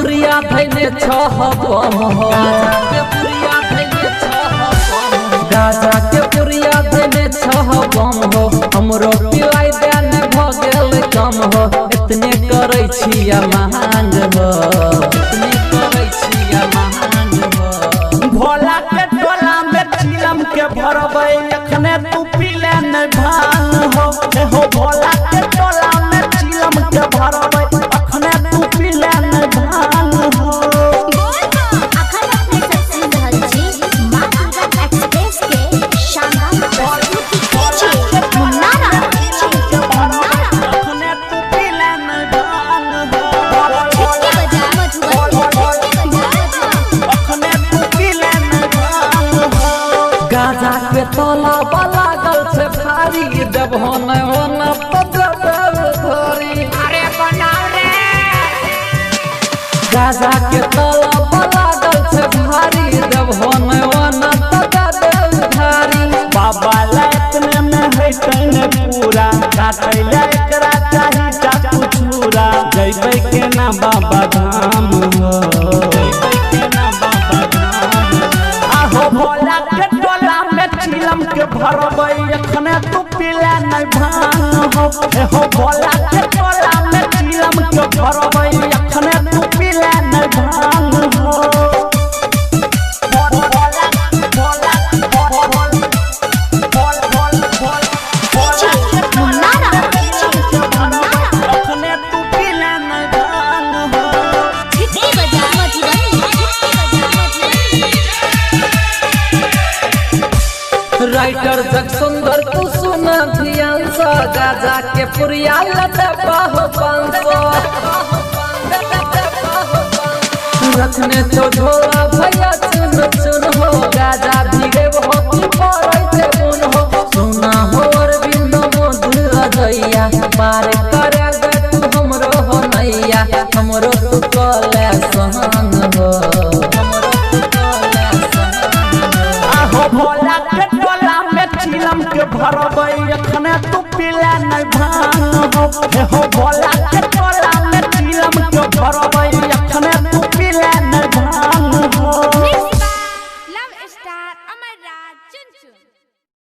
पुरिया धैने छह बम हो गाजा के पुरिया धैने छह बम हो हमरो पिलाई देन भगेल कम हो इतने करै छिया मांग हो इतने करै छिया मांग हो भोला के टोला में चिलम के भरबै एखने तू पीले न भांग हो भोला के टोला में चिलम के भरबै एखने तू पीले न भांग हो गाजा के तोला लागल से भारी जब होने होना पकड़ धरी अरे बनाओ रे गाजा के तोला लागल से भारी जब होने होना पकड़ धरी बाबा लाइतने में है तने पूरा काटैले एकरा चाही चाकू छुरा जइबै के ना बाबा धाम हो जइबै के ना बाबा धाम आहो भोला के टोला में चिलम के भरबै एखने तू पीले न भांग हो भोला के टोला में चिलम के भरबै एखने तू पीले न भांग हो राइटर जग सुंदर तू सुना ध्यान सा गाजा के पुरिया लता बाहो 500 रखने तो झोला भैया चुन चुन हो गाजा भीगे हो की पड़ै ते बुन हो सुना हो अरविंद मोधु अजैया पार करे तू हमरो हो नैया हमरो तू कले सहन हो हमरो तू कले सहन आहो भोला के टोला में चिलम के भरबै एखने तू पीले न भांग हो भोला के टोला